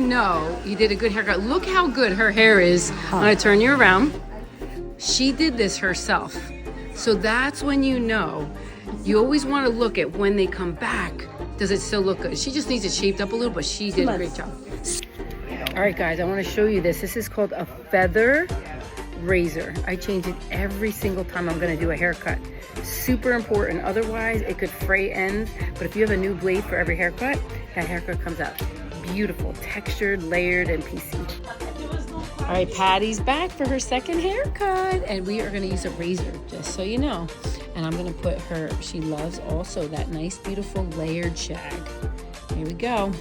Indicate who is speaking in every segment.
Speaker 1: know you did a good haircut. Look how good her hair is. I'm gonna turn you around. She did this herself. So that's when you know. You always want to look at when they come back. Does it still look good? She just needs it shaped up a little, but she did a great job. All right, guys, I want to show you this. This is called a feather razor. I change it every single time I'm going to do a haircut. Super important. Otherwise, it could fray ends. But if you have a new blade for every haircut, that haircut comes out beautiful, textured, layered, and piecey. All right, Patty's back for her second haircut, and we are going to use a razor, just so you know. And I'm going to put her, she loves also that nice, beautiful layered shag. Here we go.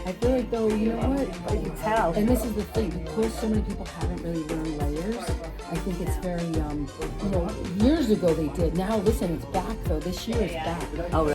Speaker 1: I feel like though, you know what?
Speaker 2: You can tell.
Speaker 1: And this is the thing, because so many people haven't really learned layers, I think it's very, you know, years ago they did. Now listen, it's back though. This year it's back.
Speaker 2: Oh, really?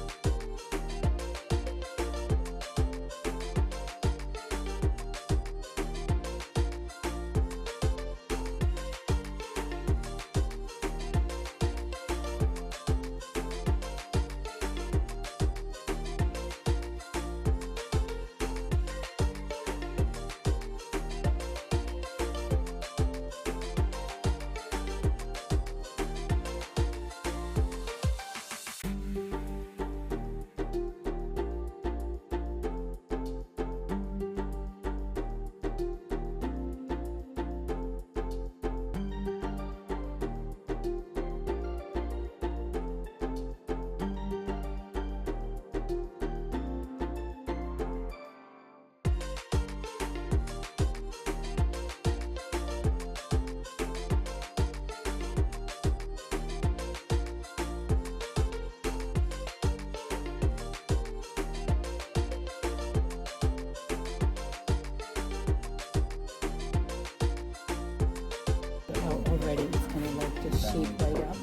Speaker 1: Already it's gonna like just shape right up.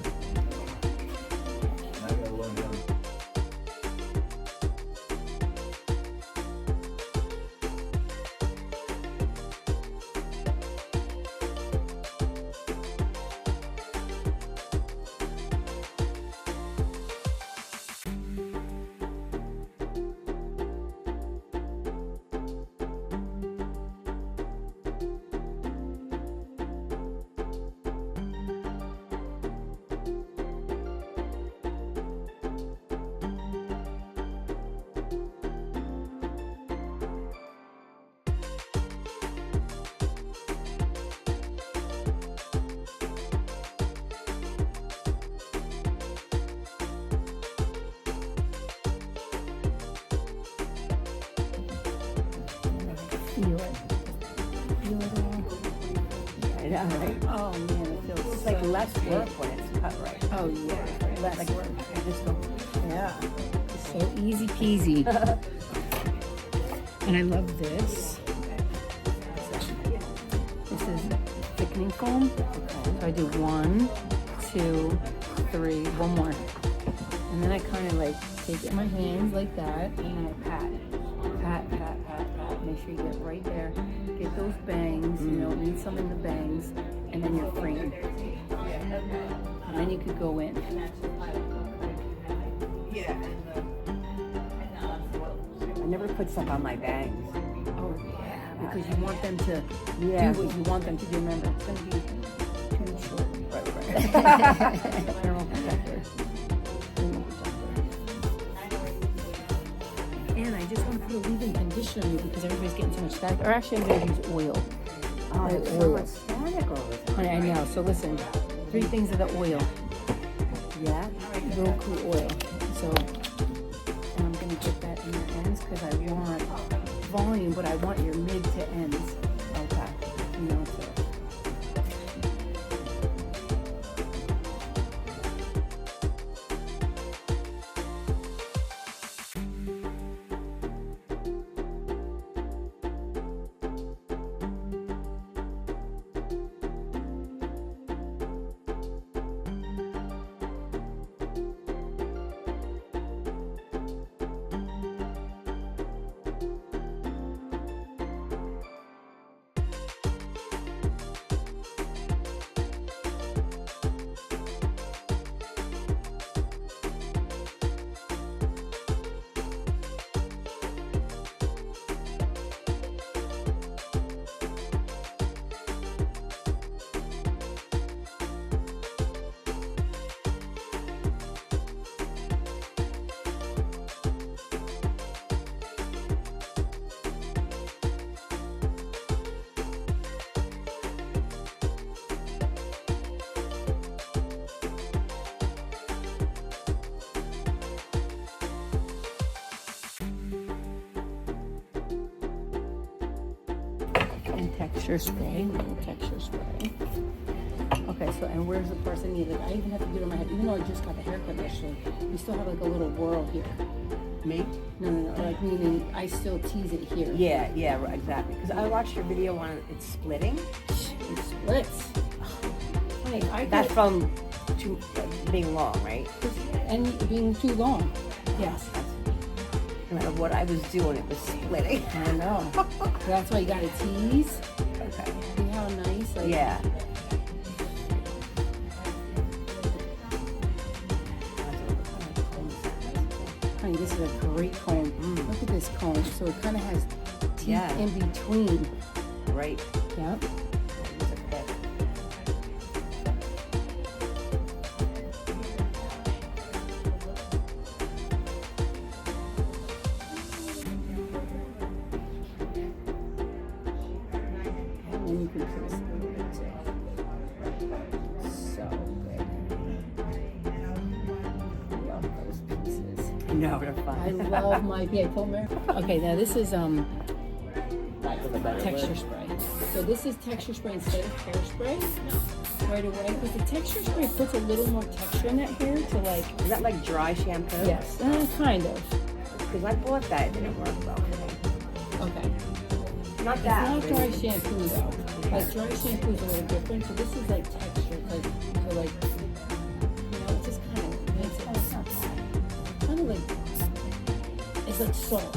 Speaker 1: Feel it. Feel it all.
Speaker 2: I know, right?
Speaker 1: Oh man, it feels
Speaker 2: It's like less work when it's cut right.
Speaker 1: Oh yeah, less
Speaker 2: Like,
Speaker 1: work.
Speaker 2: I just don't, yeah.
Speaker 1: It's so easy peasy. And I love this. This is thickening foam. So I do 1, 2, 3, one more. And then I kind of like take it in my hands like that, and then I pat. Pat, pat, pat, pat. Make sure you get right there. Get those bangs, you know, need some in the bangs, and then you're freeing. And then you could go in.
Speaker 2: I never put stuff on my bangs.
Speaker 1: Oh yeah, because you want them to
Speaker 2: Yeah.
Speaker 1: do what you want them to do. Remember, it's going to be too short.
Speaker 2: Right.
Speaker 1: Thermal protector. Thermal protector. And I just want to put a leave-in conditioner in you because everybody's getting so much static. Or actually, I'm going to use oil.
Speaker 2: Oh,
Speaker 1: Like
Speaker 2: it's so
Speaker 1: oil.
Speaker 2: much static over there.
Speaker 1: Honey, I know. So listen, 3 things of the oil.
Speaker 2: Yeah?
Speaker 1: Roku oil. So, and I'm going to get that in your ends because I want volume, but I want your mid to ends. Okay. You know, so. texture spray, little texture spray. Okay, so and where's the parts I need? Like, I even have to do it on my head, even though I just got the haircut yesterday. You still have like a little whirl here.
Speaker 3: Me?
Speaker 1: No, like meaning I still tease it here.
Speaker 3: Yeah, right, exactly. Because I watched your video on it splitting.
Speaker 1: It splits. Like,
Speaker 3: That's from being long, right?
Speaker 1: and being too long. Yes.
Speaker 3: No matter what I was doing, it was splitting.
Speaker 1: I know. That's why you gotta tease.
Speaker 3: Okay.
Speaker 1: See how nice? Like,
Speaker 3: Yeah.
Speaker 1: Honey, this is a great comb. Look at this comb. So it kind of has teeth in between.
Speaker 3: Right.
Speaker 1: Yep. And you can put a little bit too. So good. Love those pieces.
Speaker 3: No, they're fun.
Speaker 1: I love my polymer. Okay, now this is texture spray. So this is texture spray instead of hairspray right away, because the texture spray puts a little more texture in that hair to like.
Speaker 3: Is that like dry shampoo?
Speaker 1: Yes, kind of.
Speaker 3: Because I bought that, it didn't work well for me.
Speaker 1: Okay.
Speaker 3: Not that.
Speaker 1: It's not dry shampoo though. Like dry shampoo is a little different. So this is like texture, like so like it just kind of makes it. It's not bad. Kind of like it's like salt.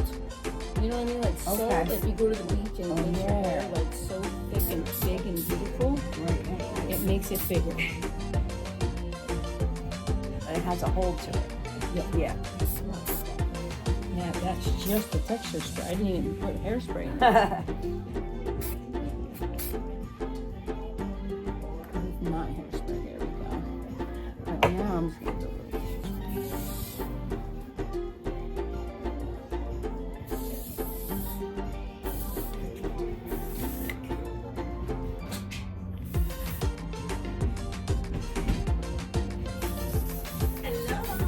Speaker 1: You know what I mean? Like salt.
Speaker 3: Okay.
Speaker 1: If you go to the beach and make your hair like so thick and big and beautiful, it makes it bigger.
Speaker 3: And it has a hold to it.
Speaker 1: Yeah. Yeah, that's just the texture spray. I didn't even put hairspray in it. Not hairspray. There we go. Right now I'm just gonna do a little.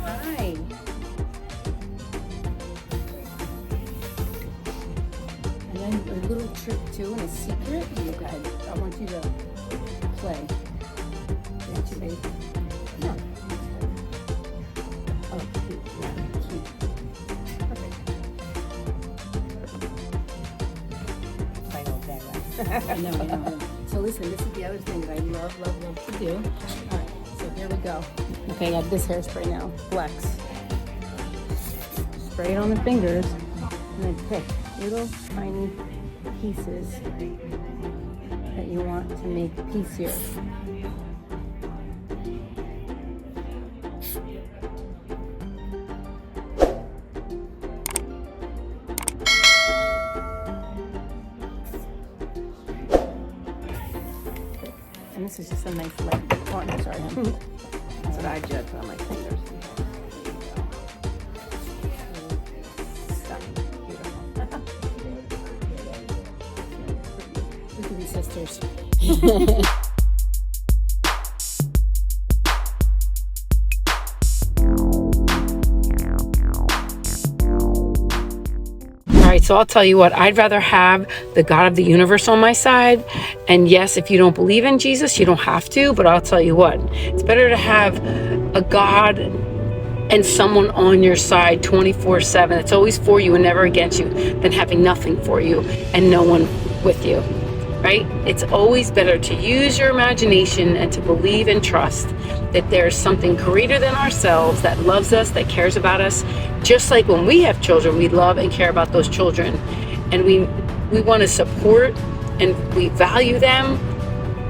Speaker 1: Hi. And then a little trick too, and a secret. You go ahead. I want you to play. Get you ready. No. Oh, cute. Yeah, cute. Perfect.
Speaker 3: I know that.
Speaker 1: I know. So listen, this is the other thing that I love to do. All right, so here we go. Okay, I got this hairspray now. Flex. Spray it on the fingers, and then pick little tiny pieces that you want to make piecier. And this is just a nice light. Oh, I'm sorry.
Speaker 3: That's what I just put on my fingers. Stunning. Beautiful.
Speaker 1: We could be sisters. All right, so I'll tell you what, I'd rather have the God of the universe on my side. And yes, if you don't believe in Jesus, you don't have to, but I'll tell you what, it's better to have a God and someone on your side 24/7. It's always for you and never against you, than having nothing for you and no one with you, right? It's always better to use your imagination and to believe and trust that there's something greater than ourselves that loves us, that cares about us. Just like when we have children, we love and care about those children. And we want to support and we value them,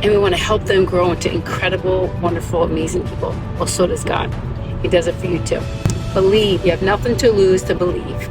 Speaker 1: and we want to help them grow into incredible, wonderful, amazing people. Well, so does God. He does it for you too. Believe. You have nothing to lose to believe.